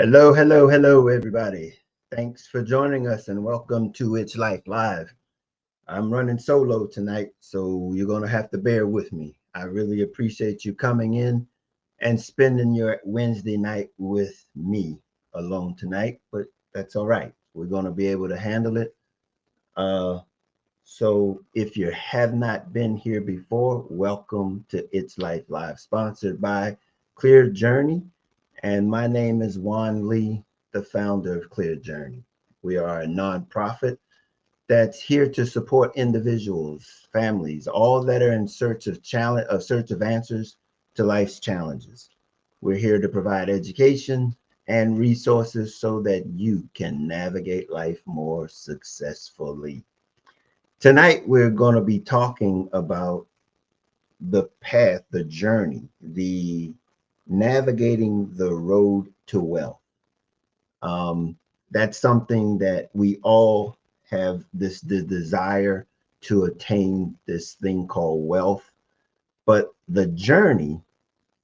Hello, hello, hello, everybody. Thanks for joining us and welcome to It's Life Live. I'm running solo tonight, so you're going to have to bear with me. I really appreciate you coming in and spending your Wednesday night with me alone tonight, but that's all right. We're going to be able to handle it. Uh, so if you have not been here before, welcome to It's Life Live, sponsored by Clear Journey. And my name is Juan Lee, the founder of Clear Journey. We are a nonprofit that's here to support individuals, families, all that are in search of challenge, of search of answers to life's challenges. We're here to provide education and resources so that you can navigate life more successfully. Tonight, we're going to be talking about the path, the journey, the navigating the road to wealth. Um, that's something that we all have this the desire to attain this thing called wealth, but the journey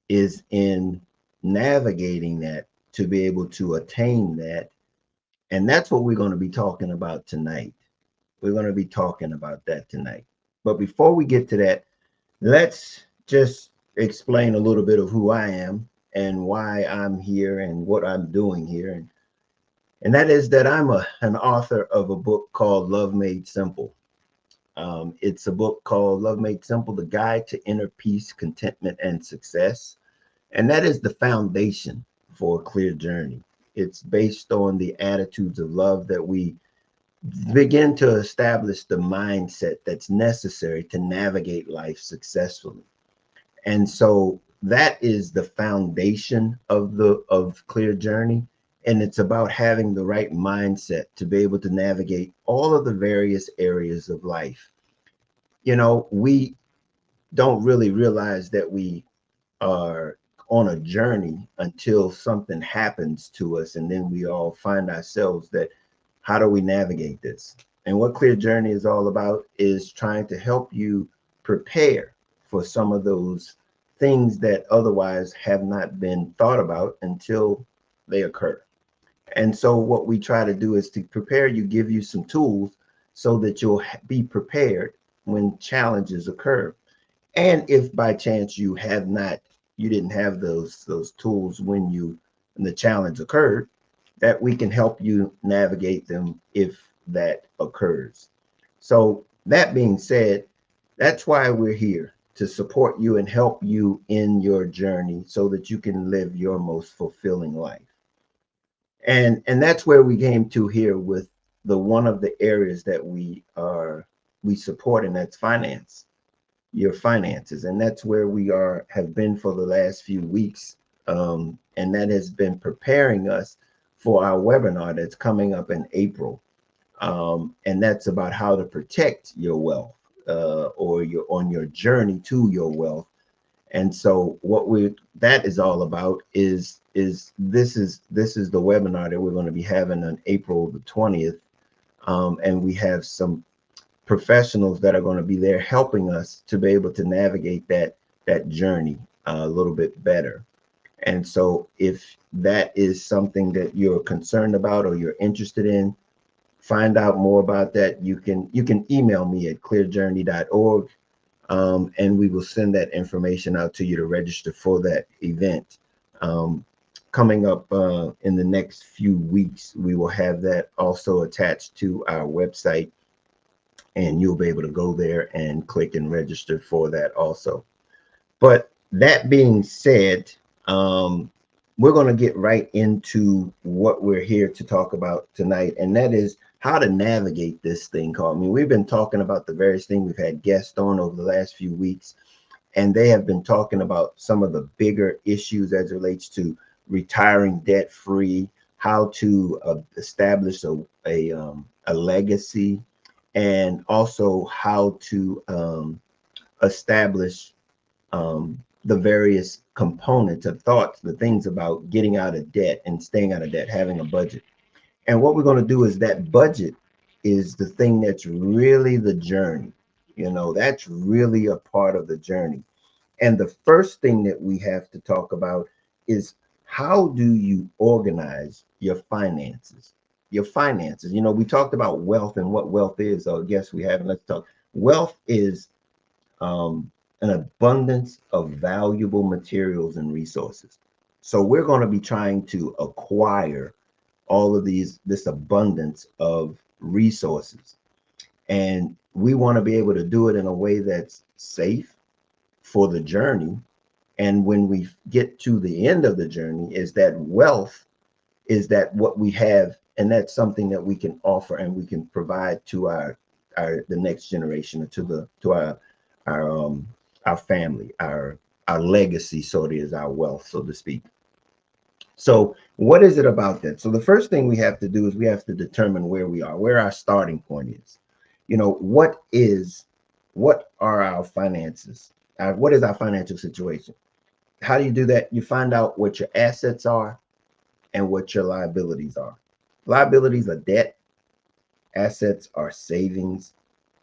is in navigating that to be able to attain that. And that's what we're going to be talking about tonight. We're going to be talking about that tonight. But before we get to that, let's just explain a little bit of who I am and why I'm here and what I'm doing here. And that is that I'm an author of a book called Love Made Simple. It's a book called Love Made Simple, The Guide to Inner Peace, Contentment, and Success. And that is the foundation for a clear journey. It's based on the attitudes of love that we begin to establish the mindset that's necessary to navigate life successfully. And so that is the foundation of the of clear journey, and it's about having the right mindset to be able to navigate all of the various areas of life. We don't really realize that we are on a journey until something happens to us, and then we all find ourselves that how do we navigate this? And what clear journey is all about is trying to help you prepare for some of those things that otherwise have not been thought about until they occur. And so what we try to do is to prepare you, give you some tools so that you'll be prepared when challenges occur. And if by chance you didn't have those tools when the challenge occurred, that we can help you navigate them if that occurs. So that being said, that's why we're here to support you and help you in your journey so that you can live your most fulfilling life. And that's where we came to here with the one of the areas that we support, and that's finance, your finances. And that's where we are have been for the last few weeks. And that has been preparing us for our webinar that's coming up in April. And that's about how to protect your wealth, or you're on your journey to your wealth. And so what we that is all about is the webinar that we're going to be having on April the 20th. And we have some professionals that are going to be there helping us to be able to navigate that journey a little bit better. And so if that is something that you're concerned about or you're interested in, find out more about that. You can email me at clearjourney.org, and we will send that information out to you to register for that event. Coming up in the next few weeks, we will have that also attached to our website, and you'll be able to go there and click and register for that also. But that being said, we're going to get right into what we're here to talk about tonight, and that is how to navigate this thing called. I mean, we've been talking about the various things. We've had guests on over the last few weeks, and they have been talking about some of the bigger issues as it relates to retiring debt free, how to establish a legacy, and also how to establish the various components of thoughts, the things about getting out of debt and staying out of debt, having a budget. And what we're going to do is that budget is the thing that's really the journey. That's really a part of the journey. And the first thing that we have to talk about is how do you organize your finances? Your finances. You know, we talked about wealth and what wealth is. So I guess we haven't. Let's talk. Wealth is an abundance of valuable materials and resources. So we're going to be trying to acquire all of this abundance of resources. And we want to be able to do it in a way that's safe for the journey. And when we get to the end of the journey, is that wealth is that what we have, and that's something that we can offer and we can provide to our the next generation, or to our family, our legacy, so it is our wealth, so to speak. So what is it about that? So the first thing we have to do is we have to determine where we are, where our starting point is. You know, what are our finances? What is our financial situation? How do you do that? You find out what your assets are and what your liabilities are. Liabilities are debt, assets are savings,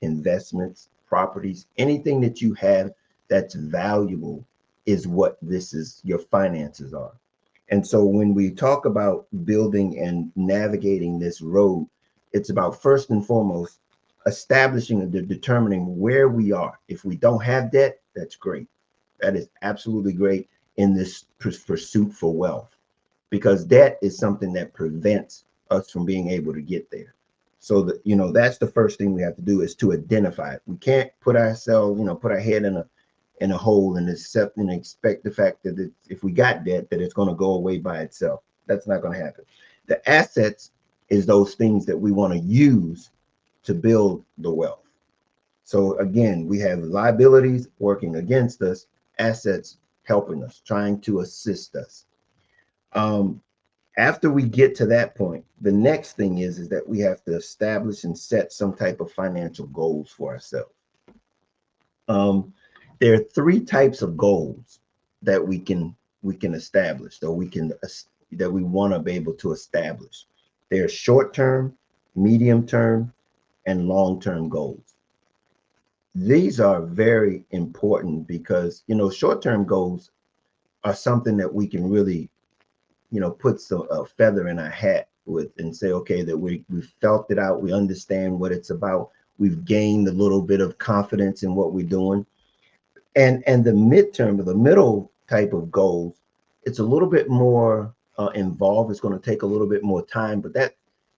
investments, properties, anything that you have that's valuable is what this is, your finances are. And so when we talk about building and navigating this road, it's about first and foremost establishing and determining where we are. If we don't have debt, that's great. That is absolutely great in this pursuit for wealth, because debt is something that prevents us from being able to get there. So that, you know, that's the first thing we have to do, is to identify it. We can't put ourselves, you know, put our head in a hole and accept and expect the fact that if we got debt, that it's going to go away by itself. That's not going to happen. The assets is those things that we want to use to build the wealth. So again, we have liabilities working against us, assets helping us, trying to assist us. Um, After we get to that point, the next thing is that we have to establish and set some type of financial goals for ourselves. Um, there are three types of goals that we can establish, or that we want to be able to establish. There's short term, medium term, and long term goals. These are very important because, you know, short term goals are something that we can really, you know, put a feather in our hat with and say, okay, that we felt it out, we understand what it's about, we've gained a little bit of confidence in what we're doing. And the midterm, or the middle type of goals, it's a little bit more involved. It's going to take a little bit more time, but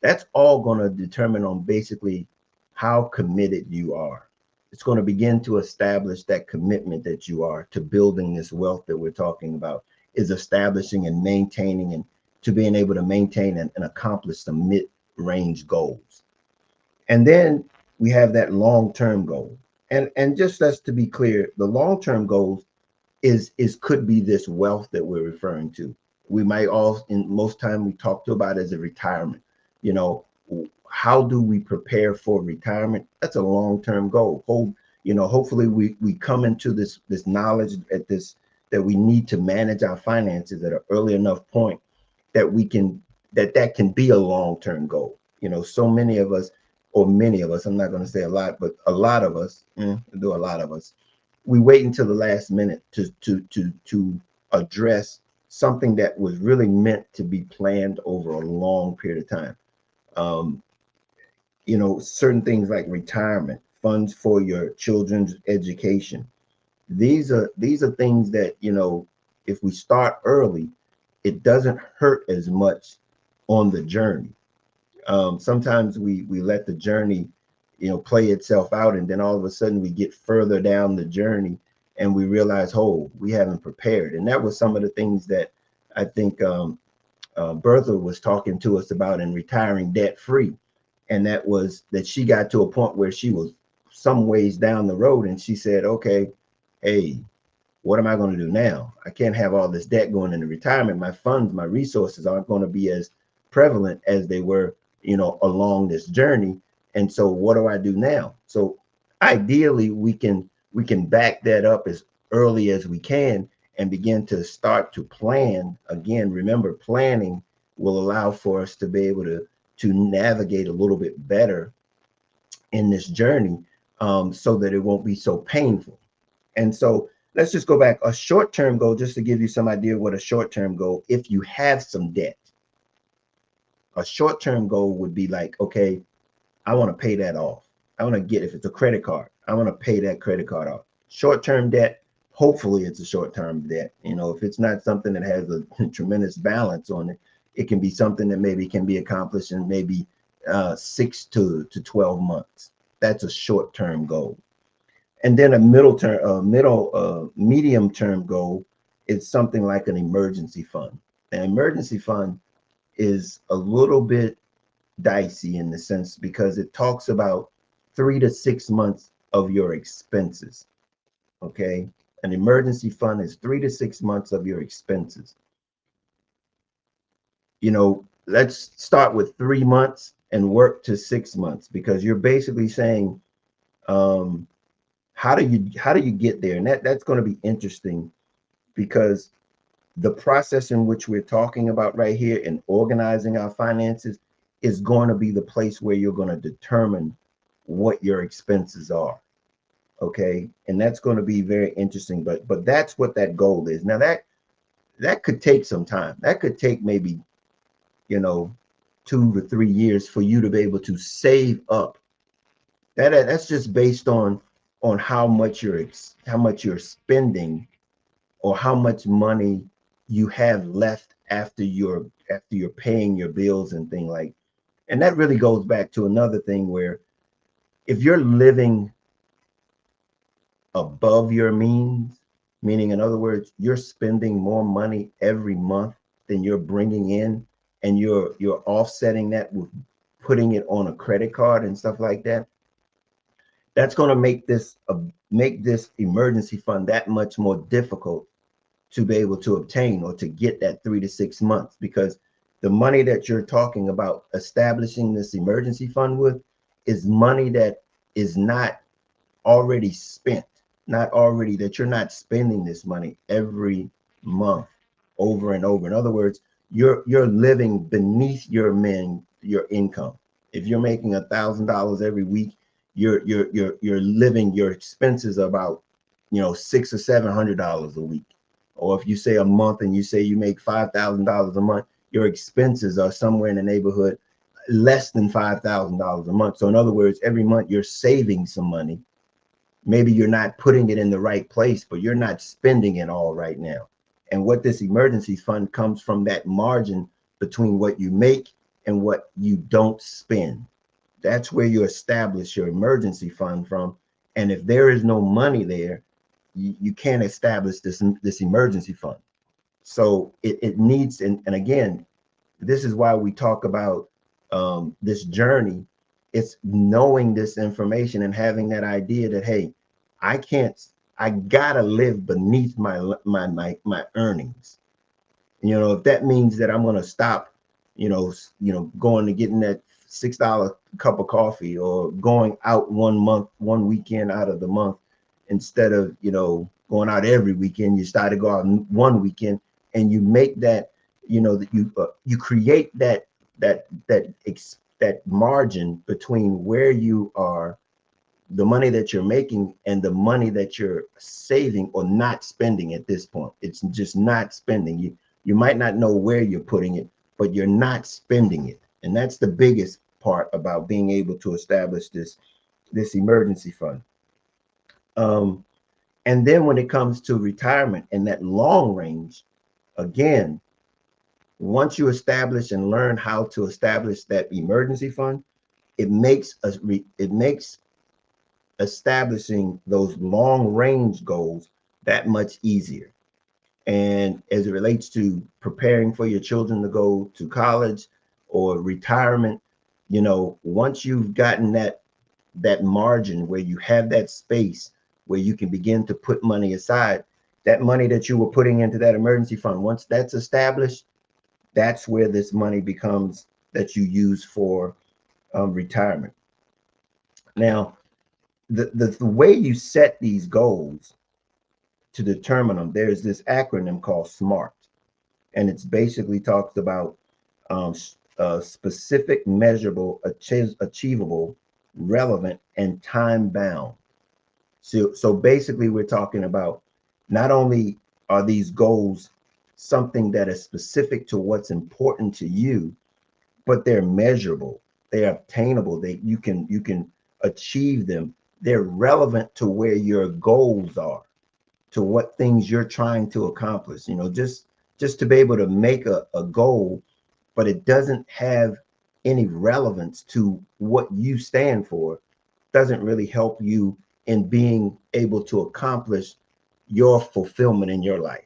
that's all going to determine on basically how committed you are. It's going to begin to establish that commitment that you are to building this wealth that we're talking about, is establishing and maintaining, and to being able to maintain and accomplish the mid-range goals. And then we have that long-term goal. And just as to be clear, the long-term goals is could be this wealth that we're referring to. We might all, in most time, we talk to about as a retirement. You know, how do we prepare for retirement? That's a long-term goal. You know, hopefully we come into this knowledge at this, that we need to manage our finances at an early enough point that we can, that can be a long-term goal. You know, so many of us, or many of us, I'm not going to say a lot, but a lot of us, do a lot of us, we wait until the last minute to address something that was really meant to be planned over a long period of time. Um, you know, certain things like retirement, funds for your children's education. These are things that, you know, if we start early, it doesn't hurt as much on the journey. Sometimes we let the journey, you know, play itself out, and then all of a sudden we get further down the journey and we realize, oh, we haven't prepared. And that was some of the things that I think Bertha was talking to us about in retiring debt free. And that was that she got to a point where she was some ways down the road, and she said, okay, hey, what am I going to do now? I can't have all this debt going into retirement. My funds, my resources aren't going to be as prevalent as they were, you know, along this journey. And so what do I do now? So ideally we can back that up as early as we can and begin to start to plan. Again, remember, planning will allow for us to be able to navigate a little bit better in this journey, so that it won't be so painful. And so let's just go back. A short-term goal, just to give you some idea of what a short-term goal, if you have some debt, a short-term goal would be like, okay, I want to pay that off. I want to get, if it's a credit card, I want to pay that credit card off. Short-term debt, hopefully it's a short-term debt. You know, if it's not something that has a tremendous balance on it, it can be something that maybe can be accomplished in maybe 6 to 12 months. That's a short-term goal. And then a medium term goal is something like an emergency fund. An emergency fund is a little bit dicey in the sense because it talks about 3 to 6 months of your expenses. Okay. An emergency fund is 3 to 6 months of your expenses. You know, let's start with 3 months and work to 6 months, because you're basically saying, how do you get there? And that's going to be interesting, because the process in which we're talking about right here in organizing our finances is going to be the place where you're going to determine what your expenses are. Okay. And that's going to be very interesting, but that's what that goal is. Now that could take some time. That could take maybe, you know, 2 to 3 years for you to be able to save up. That's just based on how much you're spending, or how much money you have left after you're paying your bills and thing like. And that really goes back to another thing where if you're living above your means, meaning in other words, you're spending more money every month than you're bringing in, and you're offsetting that with putting it on a credit card and stuff like that, that's going to make this emergency fund that much more difficult to be able to obtain, or to get that 3 to 6 months, because the money that you're talking about establishing this emergency fund with is money that is not already spent, not already, that you're not spending this money every month over and over. In other words, you're living beneath your income. If you're making $1,000 every week, you're living, your expenses are about, you know, $600 or $700 a week. Or if you say a month and you say you make $5,000 a month, your expenses are somewhere in the neighborhood less than $5,000 a month. So in other words, every month you're saving some money. Maybe you're not putting it in the right place, but you're not spending it all right now. And what this emergency fund comes from, that margin between what you make and what you don't spend. That's where you establish your emergency fund from. And if there is no money there, you can't establish this emergency fund. So it needs, and again, this is why we talk about this journey. It's knowing this information and having that idea that, hey, I gotta live beneath my earnings. You know, if that means that I'm gonna stop, going to getting that $6 cup of coffee, or going out one weekend out of the month, instead of, going out every weekend, you start to go out one weekend, and you make that, that you create that margin between where you are, the money that you're making, and the money that you're saving or not spending at this point. It's just not spending. You might not know where you're putting it, but you're not spending it. And that's the biggest part about being able to establish this emergency fund. And then when it comes to retirement and that long range, again, once you establish and learn how to establish that emergency fund, it makes establishing those long range goals that much easier. And as it relates to preparing for your children to go to college or retirement, once you've gotten that margin where you have that space where you can begin to put money aside, that money that you were putting into that emergency fund, once that's established, that's where this money becomes that you use for retirement. Now, the way you set these goals to determine them, there's this acronym called SMART, and it's basically talks about specific, measurable, achievable, relevant, and time bound. So basically, we're talking about Not only are these goals something that is specific to what's important to you, but they're measurable, they're obtainable, you can achieve them. They're relevant to where your goals are, to what things you're trying to accomplish. Just to be able to make a goal, but it doesn't have any relevance to what you stand for, doesn't really help you in being able to accomplish your fulfillment in your life.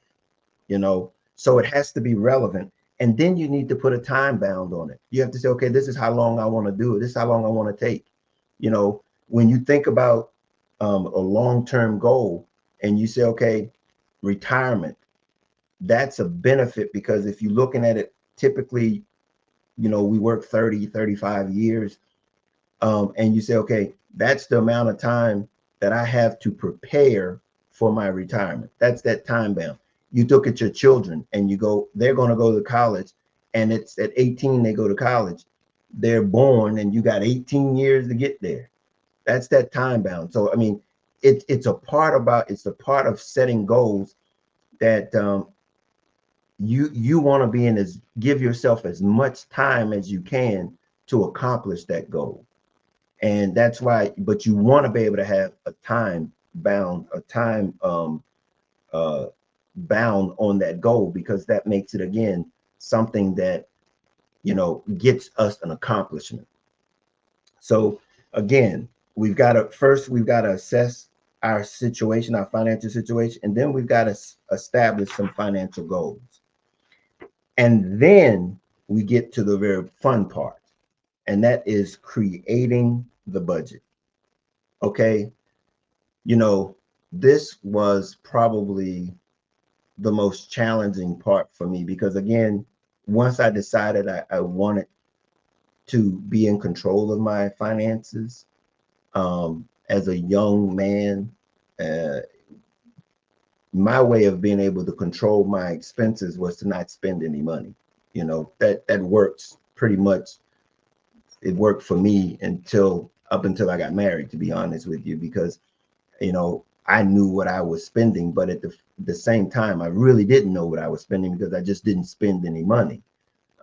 So it has to be relevant, and then you need to put a time bound on it. You have to say, okay, this is how long I want to do it, this is how long I want to take. When you think about a long-term goal, and you say, okay, retirement, that's a benefit, because if you're looking at it, typically, we work 30, 35 years, and you say, okay, that's the amount of time that I have to prepare for my retirement. That's that time bound. You look at your children and you go, they're going to go to college, and it's at 18 they go to college. They're born, and you got 18 years to get there. That's that time bound. So I mean, it's a part of setting goals that you want to be in, as give yourself as much time as you can to accomplish that goal. And that's why, but you want to be able to have a time bound, uh bound on that goal, because that makes it, again, something that gets us an accomplishment. So again, we've got to assess our situation, our financial situation, and then we've got to establish some financial goals. And then we get to the very fun part, and that is creating the budget. Okay. You know, this was probably the most challenging part for me, because, again, once I decided I wanted to be in control of my finances, as a young man, uh, my way of being able to control my expenses was to not spend any money. That works pretty much. It worked for me up until I got married, to be honest with you, because I knew what I was spending, but at the same time, I really didn't know what I was spending, because I just didn't spend any money.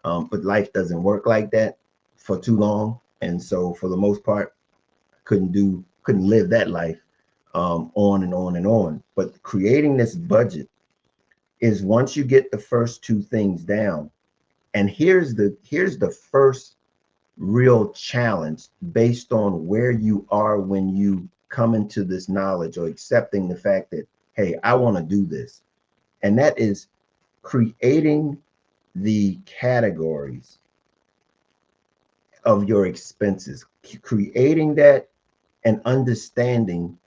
But life doesn't work like that for too long, and so for the most part, couldn't live that life, on and on and on. But creating this budget is, once you get the first two things down, and here's the first real challenge, based on where you are when you come into this knowledge, or accepting the fact that, hey, I want to do this. And that is creating the categories of your expenses, creating that, and understanding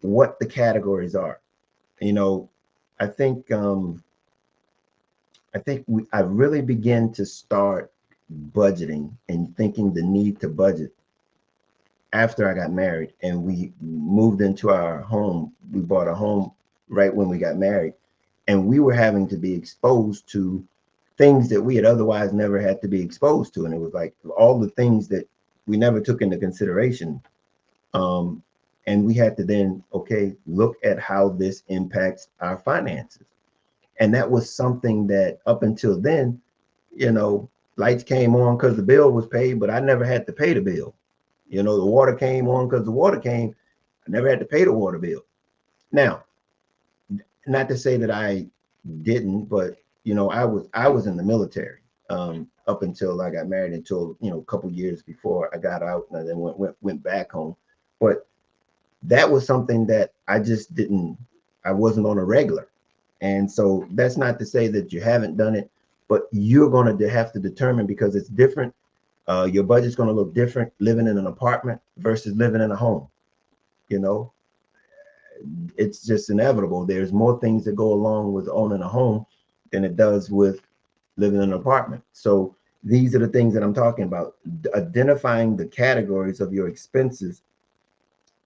what the categories are. You know, I think I really began to start budgeting and thinking the need to budget after I got married, and we moved into our home. We bought a home right when we got married, and we were having to be exposed to things that we had otherwise never had to be exposed to. And it was like all the things that we never took into consideration. Um, and we had to then, okay, look at how this impacts our finances. And that was something that, up until then, you know, lights came on because the bill was paid, but I never had to pay the bill. The water came on because the water came. I never had to pay the water bill. Now, not to say that I didn't, but I was in the military, up until I got married, until a couple years before I got out, and then went back home. But that was something that I wasn't on a regular. And so that's not to say that you haven't done it, but you're going to have to determine, because it's different. Your budget's going to look different living in an apartment versus living in a home. You know, it's just inevitable. There's more things that go along with owning a home than it does with living in an apartment. So these are the things that I'm talking about. Identifying the categories of your expenses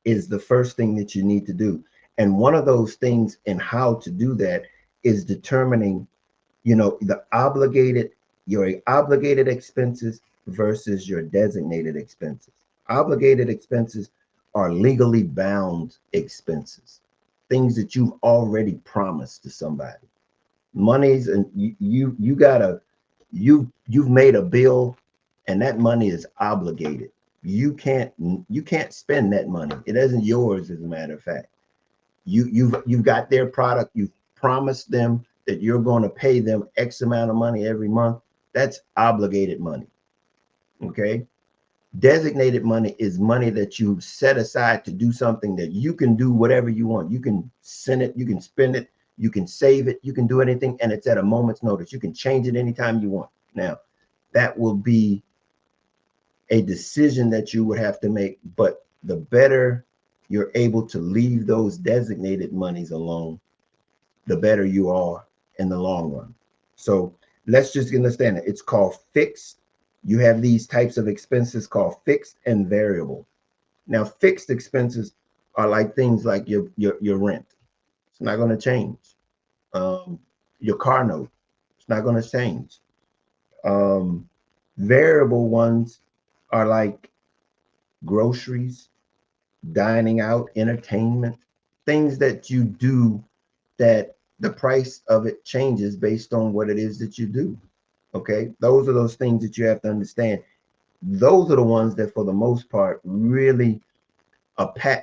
is the first thing that you need to do. And one of those things, in how to do that, is determining, your obligated expenses versus your designated expenses. Obligated expenses are legally bound expenses. things that you've already promised to somebody. Monies, and you gotta, you've made a bill, and that money is obligated. You can't spend that money. It isn't yours, as a matter of fact. You've got their product. You've promised them that you're going to pay them X amount of money every month. That's obligated money. Okay. Designated money is money that you set aside to do something that you can do whatever you want. You can send it, you can spend it, you can save it, you can do anything, and it's at a moment's notice. You can change it anytime you want. Now, that will be a decision that you would have to make, but the better you're able to leave those designated monies alone, the better you are in the long run. So let's just understand it. It's called fixed. You have these types of expenses called fixed and variable. Now, fixed expenses are like things like your rent. It's not going to change. Your car note. It's not going to change. Um, Variable ones are like groceries, dining out, entertainment, things that you do that the price of it changes based on what it is that you do. Okay, those are those things that you have to understand. Those are the ones that, for the most part, really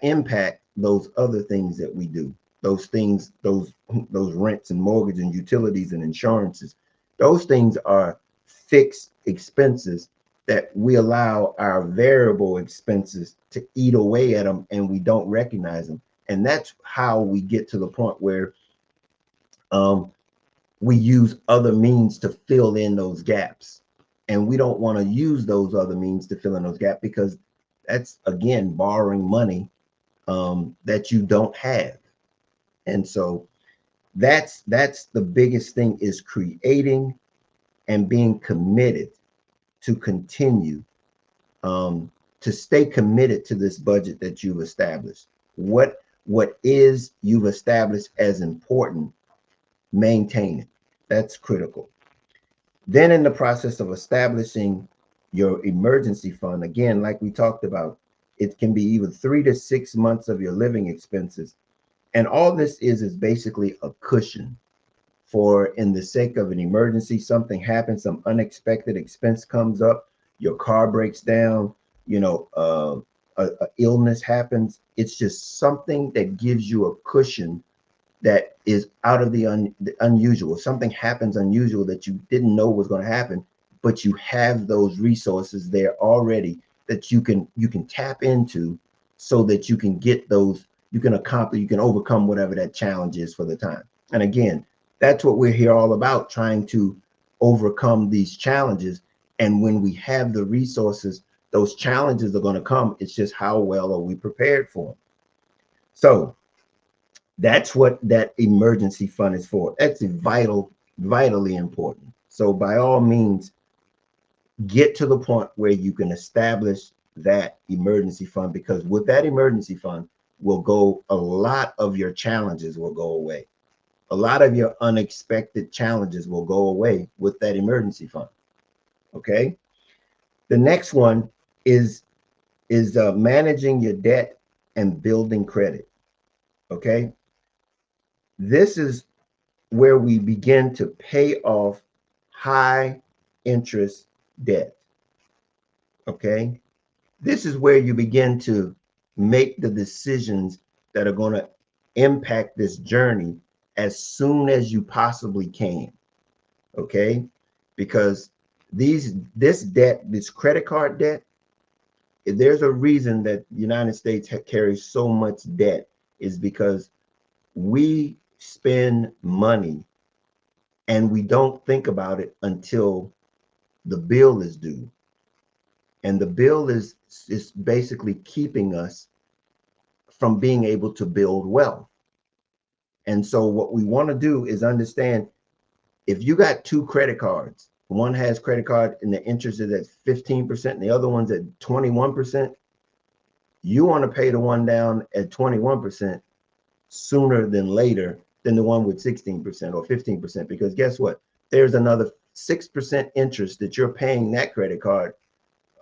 impact those other things that we do. Those things, those rents and mortgage and utilities and insurances. Those things are fixed expenses that we allow our variable expenses to eat away at them, and we don't recognize them. And that's how we get to the point where we use other means to fill in those gaps. And we don't want to use those other means to fill in those gaps, because that's, again, borrowing money that you don't have. And so that's the biggest thing, is creating and being committed to continue to stay committed to this budget that you've established. What is you've established as important, maintain it. That's critical. Then, in the process of establishing your emergency fund, again, like we talked about, it can be even 3 to 6 months of your living expenses. And all this is basically a cushion for, in the sake of an emergency, something happens, some unexpected expense comes up, your car breaks down, a illness happens. It's just something that gives you a cushion that is out of the unusual. Something happens unusual that you didn't know was going to happen, but you have those resources there already that you can tap into, so that you can get those, you can accomplish, you can overcome whatever that challenge is for the time. And again, that's what we're here all about, trying to overcome these challenges. And when we have the resources, those challenges are going to come. It's just how well are we prepared for them. So that's what that emergency fund is for. That's vitally important. So by all means, get to the point where you can establish that emergency fund, because with that emergency fund a lot of your challenges will go away. A lot of your unexpected challenges will go away with that emergency fund. Okay. The next one is managing your debt and building credit. Okay. This is where we begin to pay off high interest debt. Okay. This is where you begin to make the decisions that are going to impact this journey as soon as you possibly can. Okay. Because this debt, this credit card debt, there's a reason that the United States carries so much debt, is because we spend money and we don't think about it until the bill is due. And the bill is basically keeping us from being able to build wealth. And so what we want to do is understand, if you got 2 credit cards, one has credit card and the interest is at 15% and the other one's at 21%, you want to pay the one down at 21% sooner than later than the one with 16% or 15%, because guess what? There's another 6% interest that you're paying that credit card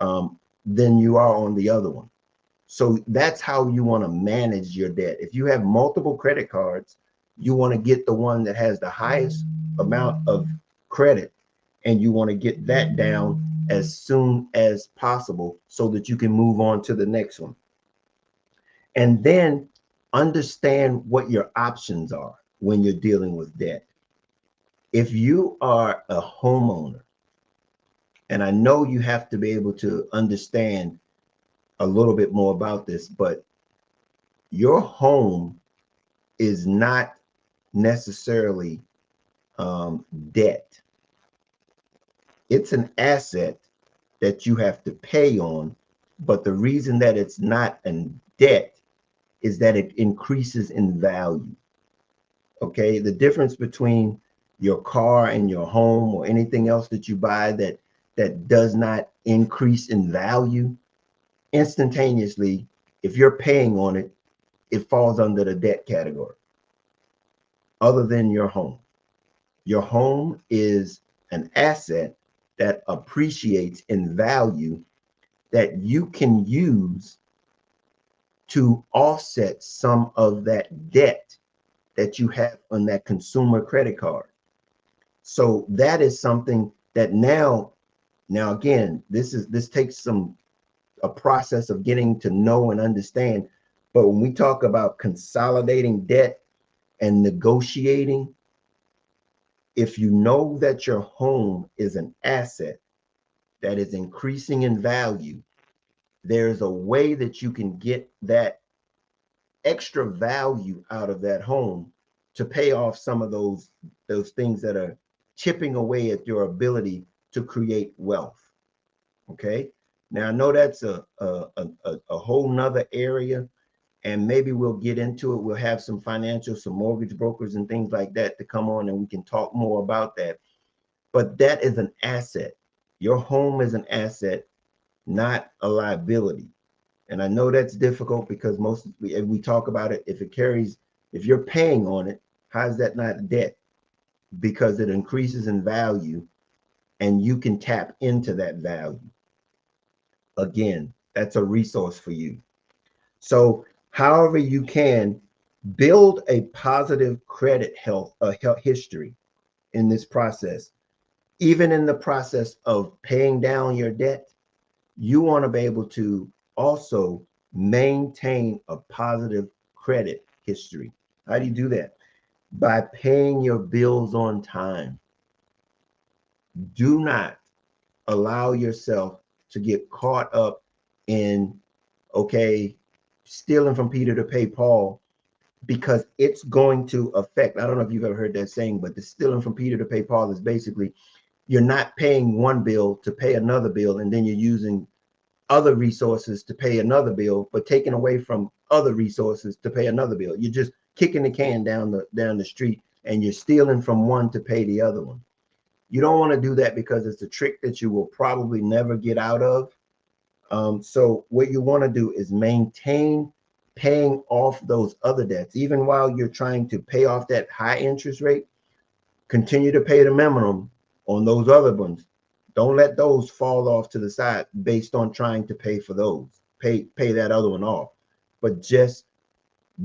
than you are on the other one. So that's how you want to manage your debt. If you have multiple credit cards, you want to get the one that has the highest amount of credit, and you want to get that down as soon as possible so that you can move on to the next one. And then understand what your options are when you're dealing with debt. If you are a homeowner, and I know you have to be able to understand a little bit more about this, but your home is not necessarily debt. It's an asset that you have to pay on, but the reason that it's not a debt is that it increases in value. Okay, the difference between your car and your home or anything else that you buy that does not increase in value instantaneously, if you're paying on it, it falls under the debt category. Other than your home, your home is an asset that appreciates in value that you can use to offset some of that debt that you have on that consumer credit card. So that is something that now again, this takes a process of getting to know and understand. But when we talk about consolidating debt and negotiating, if you know that your home is an asset that is increasing in value, there's a way that you can get that extra value out of that home to pay off some of those things that are chipping away at your ability to create wealth. Okay. Now I know that's a whole nother area, and maybe we'll get into it. We'll have some mortgage brokers and things like that to come on, and we can talk more about that. But that is an asset. Your home is an asset, not a liability. And I know that's difficult because we talk about it. If you're paying on it, how is that not debt? Because it increases in value and you can tap into that value. Again, that's a resource for you. So however you can build a positive credit health history in this process, even in the process of paying down your debt, you want to be able to also maintain a positive credit history. How do you do that? By paying your bills on time. Do not allow yourself to get caught up in, okay, stealing from Peter to pay Paul, because it's going to affect. I don't know if you've ever heard that saying, but the stealing from Peter to pay Paul is basically you're not paying one bill to pay another bill, and then you're using other resources to pay another bill, but taking away from other resources to pay another bill. You're just kicking the can down the street, and you're stealing from one to pay the other one. You don't want to do that because it's a trick that you will probably never get out of. So what you want to do is maintain paying off those other debts, even while you're trying to pay off that high interest rate. Continue to pay the minimum on those other ones. Don't let those fall off to the side based on trying to pay for those. Pay that other one off, but just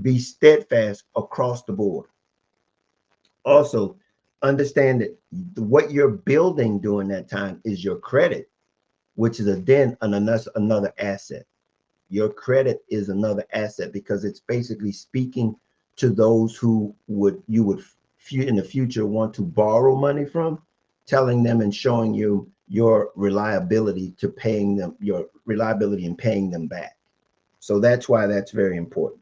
be steadfast across the board. Also, understand that what you're building during that time is your credit, which is another asset. Your credit is another asset because it's basically speaking to those who you would in the future want to borrow money from, telling them and showing you your reliability in paying them back. So that's why that's very important.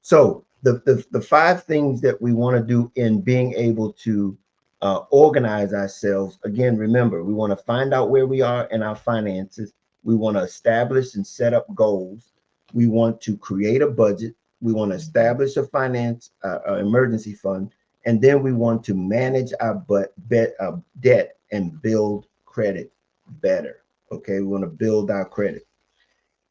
So the 5 things that we want to do in being able to organize ourselves. Again, remember, we want to find out where we are in our finances. We want to establish and set up goals. We want to create a budget. We want to establish a emergency fund. And then we want to manage our debt and build credit better. Okay, we want to build our credit.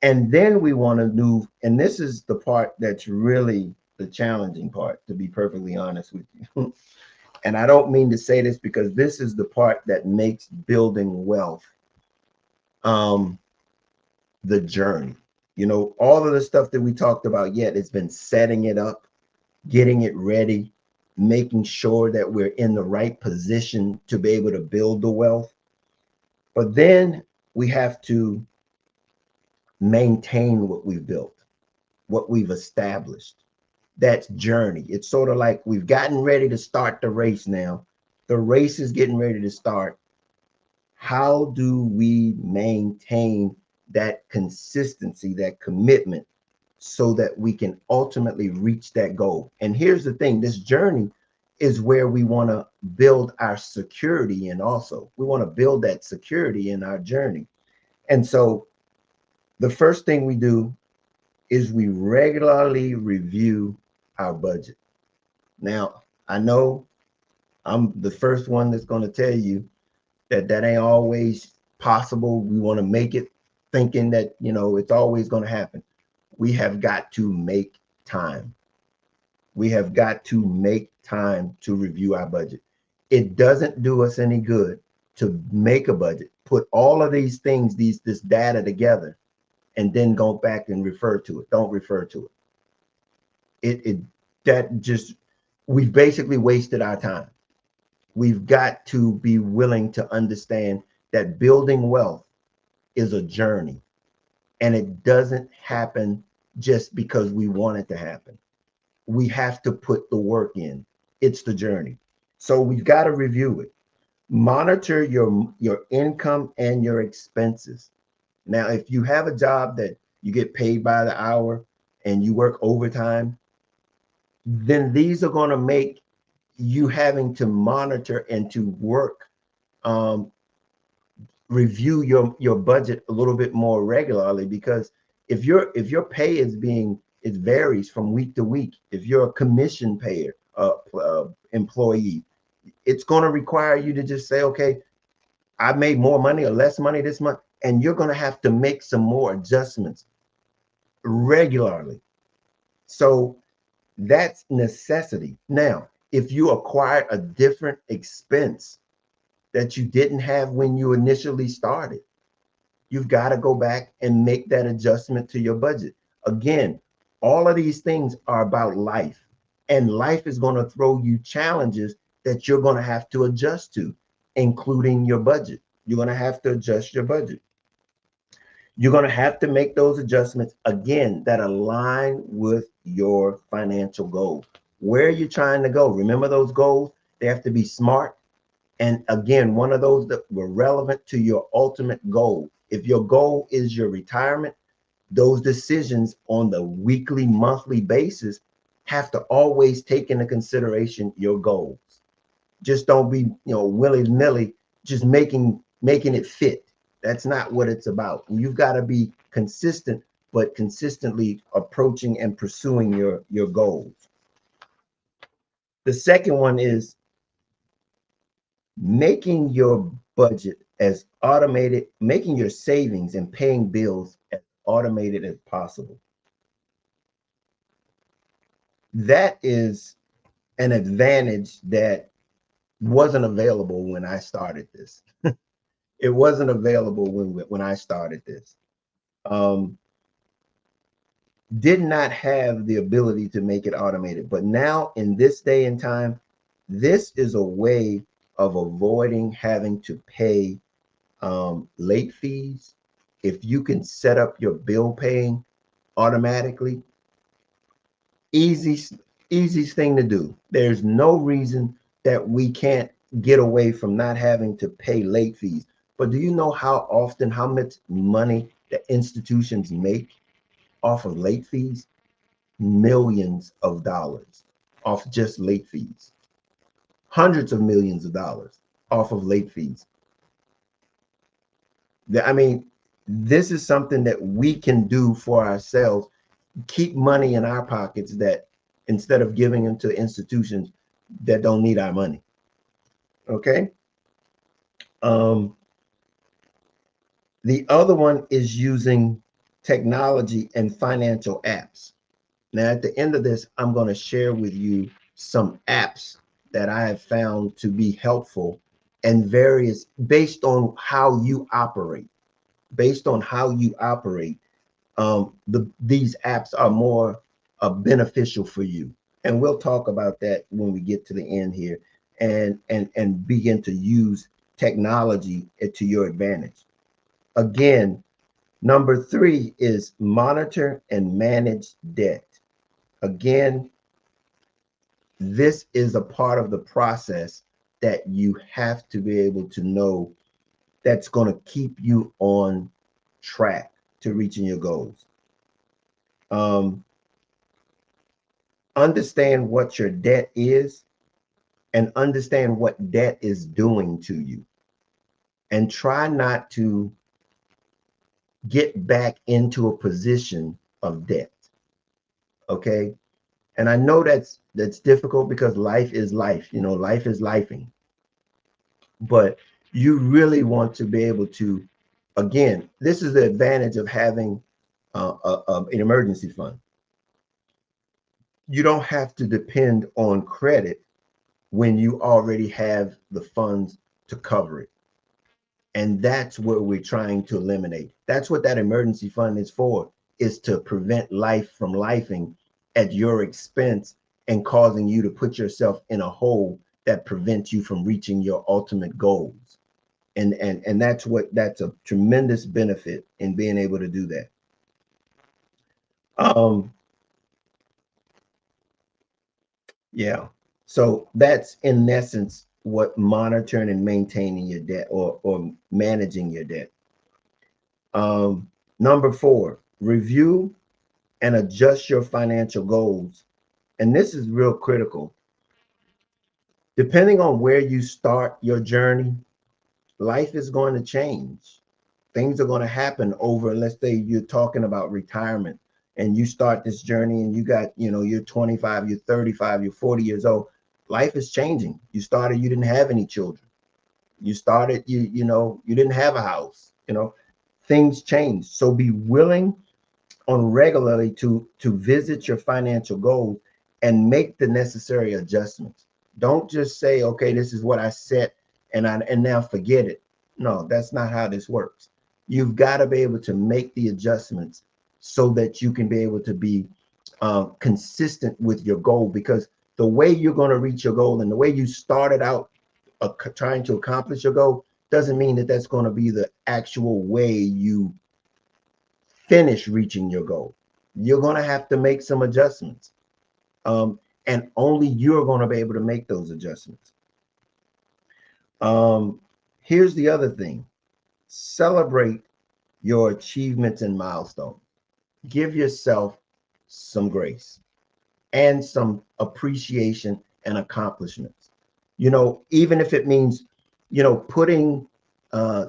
And then we want to move, and this is the part that's really the challenging part, to be perfectly honest with you. And I don't mean to say this because this is the part that makes building wealth the journey. You know, all of the stuff that we talked about yet, it's been setting it up, getting it ready, making sure that we're in the right position to be able to build the wealth. But then we have to maintain what we've built, what we've established. That's journey. It's sort of like we've gotten ready to start the race now. The race is getting ready to start. How do we maintain that consistency, that commitment, so that we can ultimately reach that goal? And here's the thing, this journey is where we want to build our security in also. We want to build that security in our journey. And so the first thing we do is we regularly review our budget. Now, I know I'm the first one that's going to tell you that that ain't always possible. We want to make it thinking that, you know, it's always going to happen. We have got to make time. We have got to make time to review our budget. It doesn't do us any good to make a budget, put all of these things, this data together, and then go back and refer to it. Don't refer to it. That just, we've basically wasted our time. We've got to be willing to understand that building wealth is a journey, and it doesn't happen just because we want it to happen. We have to put the work in. It's the journey. So we've got to review it. Monitor your income and your expenses. Now, if you have a job that you get paid by the hour and you work overtime, then these are going to make you having to monitor and to work, um, review your budget a little bit more regularly, because if your pay is being, it varies from week to week. If you're a commission payer employee, it's going to require you to just say, okay, I made more money or less money this month, and you're going to have to make some more adjustments regularly. So that's necessity. Now, if you acquired a different expense that you didn't have when you initially started, you've got to go back and make that adjustment to your budget. Again, all of these things are about life, and life is going to throw you challenges that you're going to have to adjust to, including your budget. You're going to have to adjust your budget. You're going to have to make those adjustments again that align with your financial goals. Where are you trying to go? Remember those goals, they have to be smart. And again, one of those that were relevant to your ultimate goal. If your goal is your retirement, those decisions on the weekly, monthly basis have to always take into consideration your goals. Just don't be, willy-nilly just making it fit. That's not what it's about. You've got to be consistent, but consistently approaching and pursuing your goals. The second one is making your budget as automated, making your savings and paying bills as automated as possible. That is an advantage that wasn't available when I started this. It wasn't available when I started this. Did not have the ability to make it automated. But now in this day and time, this is a way of avoiding having to pay late fees. If you can set up your bill paying automatically, easiest thing to do. There's no reason that we can't get away from not having to pay late fees. But do you know how much money the institutions make off of late fees? Millions of dollars off just late fees. Hundreds of millions of dollars off of late fees. I mean, this is something that we can do for ourselves, keep money in our pockets, that instead of giving them to institutions that don't need our money. Okay. The other one is using technology and financial apps. Now, at the end of this, I'm going to share with you some apps that I have found to be helpful, and various based on how you operate. Based on how you operate, these apps are more beneficial for you. And we'll talk about that when we get to the end here, and begin to use technology to your advantage. Again, number three is monitor and manage debt. Again, this is a part of the process that you have to be able to know, that's going to keep you on track to reaching your goals. Um, Understand what your debt is and understand what debt is doing to you. And try not to get back into a position of debt. Okay. And I know that's difficult because life is life, life is lifing. But you really want to be able to, again, this is the advantage of having an emergency fund. You don't have to depend on credit when you already have the funds to cover it. And that's what we're trying to eliminate. That's what that emergency fund is for, is to prevent life from lifing at your expense and causing you to put yourself in a hole that prevents you from reaching your ultimate goals. And that's a tremendous benefit in being able to do that. Um, yeah. So that's in essence what monitoring and maintaining your debt, or managing your debt. Number four, review and adjust your financial goals. And this is real critical. Depending on where you start your journey, life is going to change. Things are going to happen over, let's say you're talking about retirement, and you start this journey and you got, you're 25, you're 35, you're 40 years old. Life is changing. You didn't have any children. You started, you didn't have a house, things change. So be willing on regularly to visit your financial goals and make the necessary adjustments. Don't just say, okay, this is what I set, and now forget it. No, that's not how this works. You've got to be able to make the adjustments so that you can be able to be consistent with your goal, because the way you're going to reach your goal and the way you started out trying to accomplish your goal doesn't mean that that's going to be the actual way you finish reaching your goal. You're going to have to make some adjustments. And only you're going to be able to make those adjustments. Here's the other thing. Celebrate your achievements and milestones. Give yourself some grace and some appreciation and accomplishments. Even if it means, putting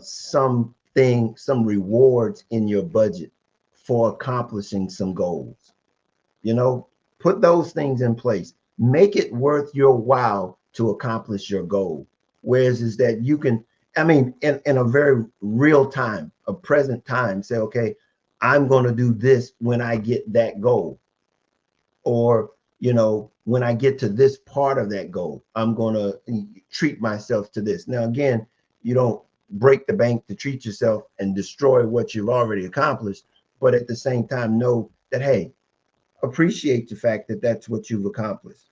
some rewards in your budget for accomplishing some goals. Put those things in place. Make it worth your while to accomplish your goal. Whereas is that you can, in a very real time, a present time, say, okay, I'm going to do this when I get that goal. Or, when I get to this part of that goal, I'm going to treat myself to this. Now, again, you don't break the bank to treat yourself and destroy what you've already accomplished. But at the same time, know that, hey, appreciate the fact that that's what you've accomplished.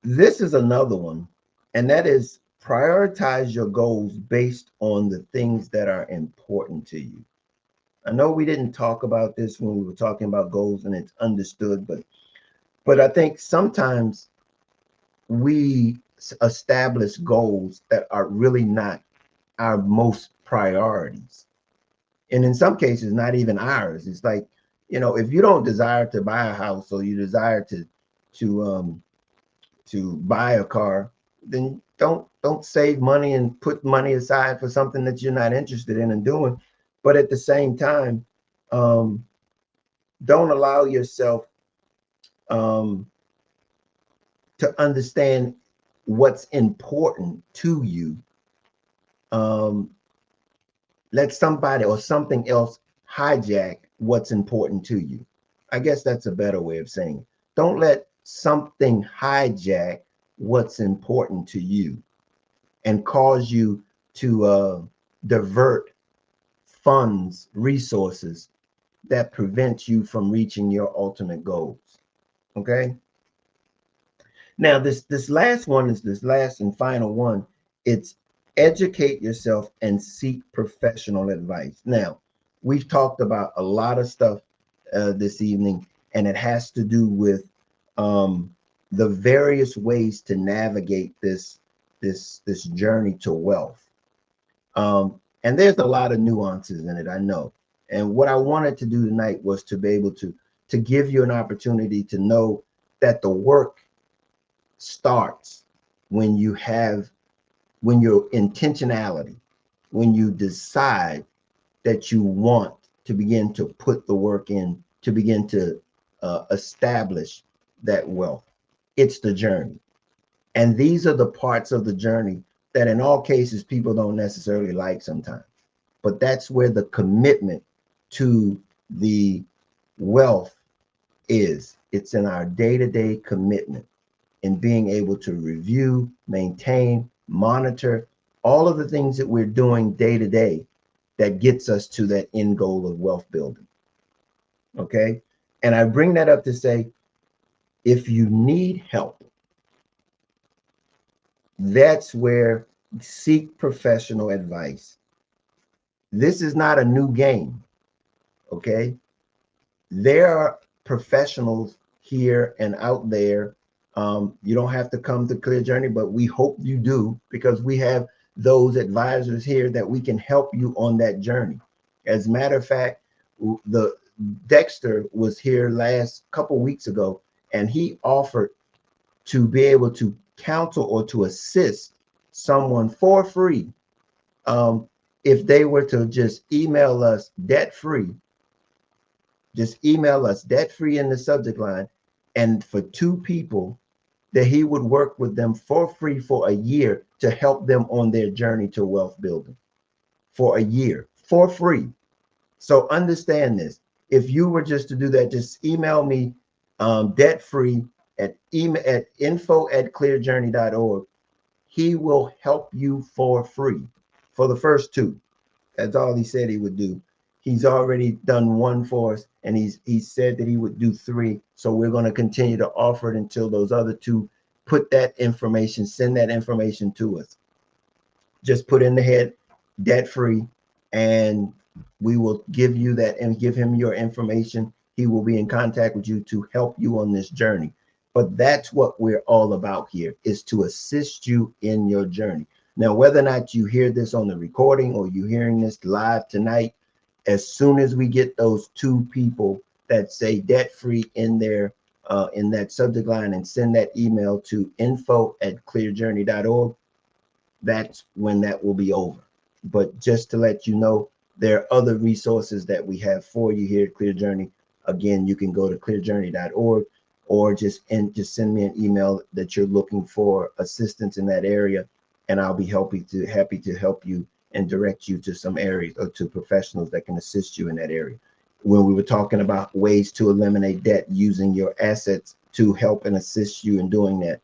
This is another one, and that is prioritize your goals based on the things that are important to you. I know we didn't talk about this when we were talking about goals, and it's understood, but I think sometimes we establish goals that are really not our most priorities. And in some cases, not even ours. It's like, if you don't desire to buy a house, or you desire to buy a car, then don't save money and put money aside for something that you're not interested in and doing. But at the same time, don't allow yourself to understand what's important to you. Let somebody or something else hijack what's important to you. I guess that's a better way of saying it. Don't let something hijack what's important to you and cause you to divert funds, resources that prevent you from reaching your ultimate goals. Okay. Now, this last one is this last and final one. It's educate yourself and seek professional advice. Now, we've talked about a lot of stuff this evening, and it has to do with the various ways to navigate this journey to wealth. And there's a lot of nuances in it, I know. And what I wanted to do tonight was to be able to give you an opportunity to know that the work starts when you have when your intentionality, when you decide that you want to begin to put the work in to begin to establish that wealth. It's the journey. And these are the parts of the journey that in all cases people don't necessarily like sometimes. But that's where the commitment to the wealth is. It's in our day-to-day commitment in being able to review, maintain, monitor all of the things that we're doing day to day that gets us to that end goal of wealth building. Okay. And I bring that up to say, if you need help, that's where seek professional advice. This is not a new game. Okay. There are professionals here and out there. You don't have to come to Clear Journey, but we hope you do, because we have those advisors here that we can help you on that journey. As a matter of fact, the Dexter was here last couple weeks ago, and he offered to be able to counsel or to assist someone for free if they were to just email us debt free. Just email us debt free in the subject line, and for 2 people, that he would work with them for free for a year to help them on their journey to wealth building for a year for free. So understand this. If you were just to do that, just email me debt free at info@clearjourney.org. He will help you for free for the first 2. That's all he said he would do. He's already done 1 for us, and he said that he would do 3. So we're going to continue to offer it until those other 2 put that information, send that information to us. Just put in the head debt free, and we will give you that and give him your information. He will be in contact with you to help you on this journey. But that's what we're all about here, is to assist you in your journey. Now, whether or not you hear this on the recording or you're hearing this live tonight, as soon as we get those 2 people that say debt free in there in that subject line and send that email to info@clearjourney.org, that's when that will be over. But just to let you know, there are other resources that we have for you here at Clear Journey. Again, you can go to clearjourney.org or just send me an email that you're looking for assistance in that area, and I'll be happy to help you and direct you to some areas or to professionals that can assist you in that area. When we were talking about ways to eliminate debt using your assets to help and assist you in doing that,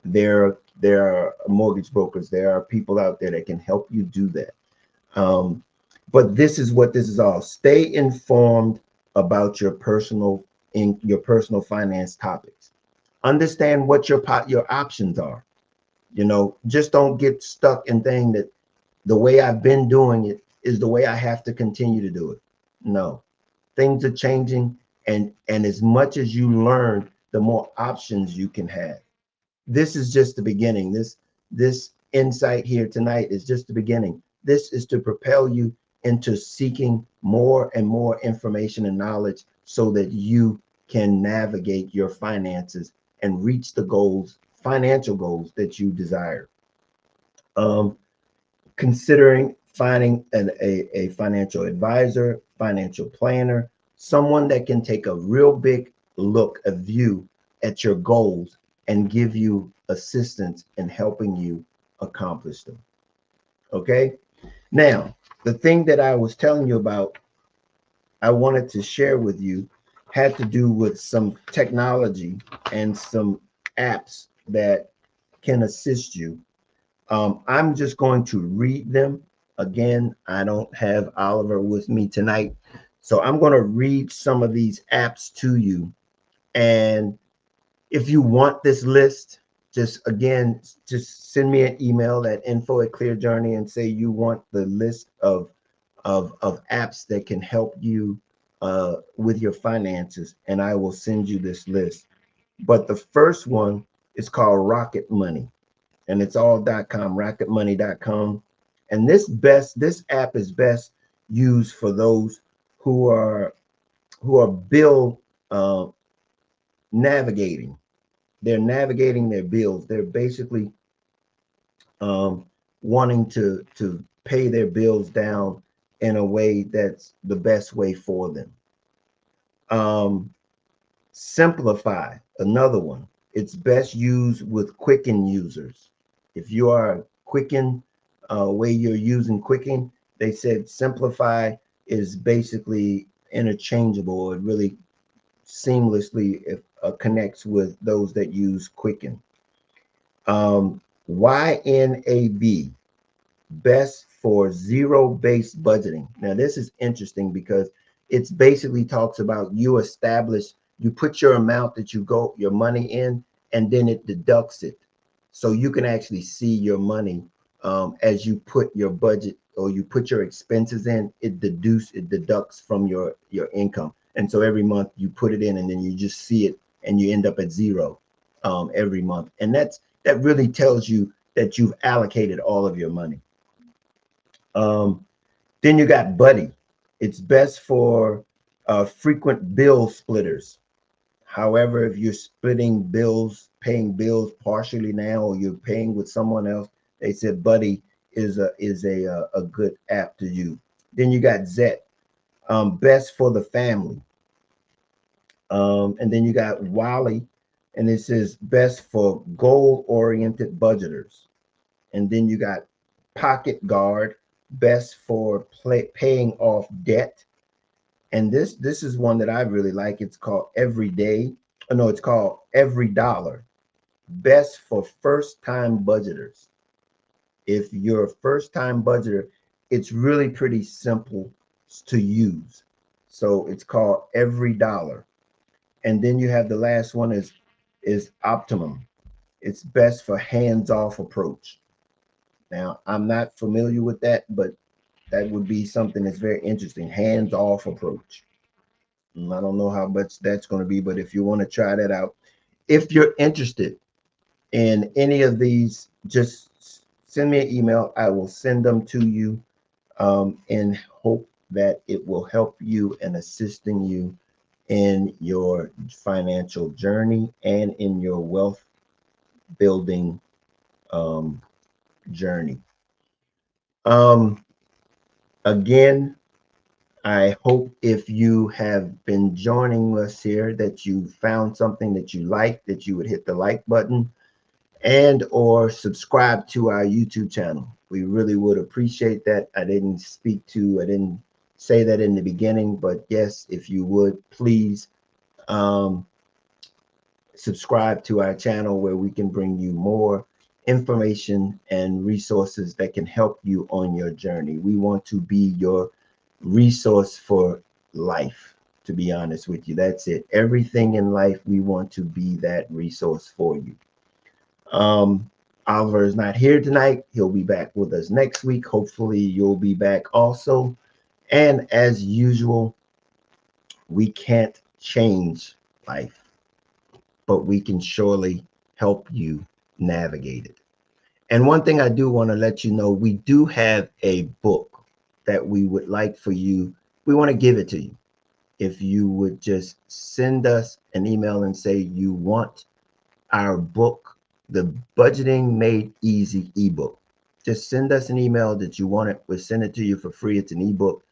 there are mortgage brokers, there are people out there that can help you do that. But this is what this is all. Stay informed about your personal finance topics. Understand what your options are. You know, just don't get stuck in thinking that the way I've been doing it is the way I have to continue to do it. No, things are changing, and as much as you learn, the more options you can have. This is just the beginning. This insight here tonight is just the beginning. This is to propel you into seeking more and more information and knowledge so that you can navigate your finances and reach the goals, financial goals that you desire. Considering finding a financial advisor, financial planner, someone that can take a real big look, a view at your goals and give you assistance in helping you accomplish them. Okay. Now, the thing that I was telling you about, I wanted to share with you, had to do with some technology and some apps that can assist you. I'm just going to read them Again, I don't have Oliver with me tonight, so I'm going to read some of these apps to you. And if you want this list, just send me an email at info@clearjourney and say you want the list of apps that can help you with your finances, and I will send you this list. But the first one is called Rocket Money, and it's all.com, rocketmoney.com. And this app is best used for those who are bill navigating. They're navigating their bills. They're basically um, wanting to pay their bills down in a way that's the best way for them. Um, Simplify, another one. It's best used with Quicken users. If you are Quicken, way you're using Quicken, they said Simplify is basically interchangeable. It really seamlessly connects with those that use Quicken. YNAB, best for zero-based budgeting. Now, this is interesting because it's basically talks about you put your amount that your money in, and then it deducts it. So you can actually see your money as you put your budget or you put your expenses in, it deducts from your income. And so every month you put it in and then you just see it and you end up at zero every month. And that really tells you that you've allocated all of your money. Um, then you got Buddy. It's best for frequent bill splitters. However, if you're splitting bills, paying bills partially now, or you're paying with someone else, they said Buddy is a good app to use. Then you got Zet, best for the family. And then you got Wally, and it says best for goal-oriented budgeters. And then you got Pocket Guard, best for paying off debt. And this is one that I really like. It's called Everyday. Oh, no, it's called Every Dollar, best for first-time budgeters. If you're a first-time budgeter, it's really pretty simple to use. So it's called Every Dollar. And then you have the last one is Optimum. It's best for hands-off approach. Now, I'm not familiar with that, but that would be something that's very interesting. Hands-off approach. I don't know how much that's going to be, but if you want to try that out, if you're interested in any of these, just send me an email. I will send them to you in hope that it will help you and assisting you in your financial journey and in your wealth building um, journey. Um, Again, I hope if you have been joining us here that you found something that you like, that you would hit the like button and or subscribe to our YouTube channel. We really would appreciate that. I didn't say that in the beginning, but yes, if you would please um, subscribe to our channel where we can bring you more information and resources that can help you on your journey. We want to be your resource for life, to be honest with you. That's it. Everything in life, we want to be that resource for you. Oliver is not here tonight. He'll be back with us next week. Hopefully, you'll be back also. And as usual, we can't change life, but we can surely help you navigate it. And one thing I do want to let you know, we do have a book that we would like for you. We want to give it to you. If you would just send us an email and say you want our book, the Budgeting Made Easy ebook. Just send us an email that you want it. We'll send it to you for free. It's an ebook.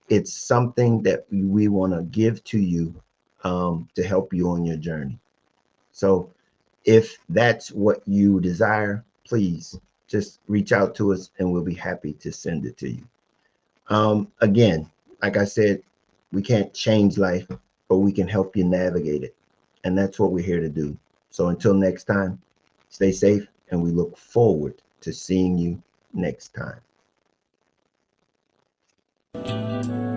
It's something that we want to give to you to help you on your journey. So if that's what you desire, please just reach out to us and we'll be happy to send it to you. Again, like I said, we can't change life, but we can help you navigate it. And that's what we're here to do. So until next time, stay safe, and we look forward to seeing you next time. you.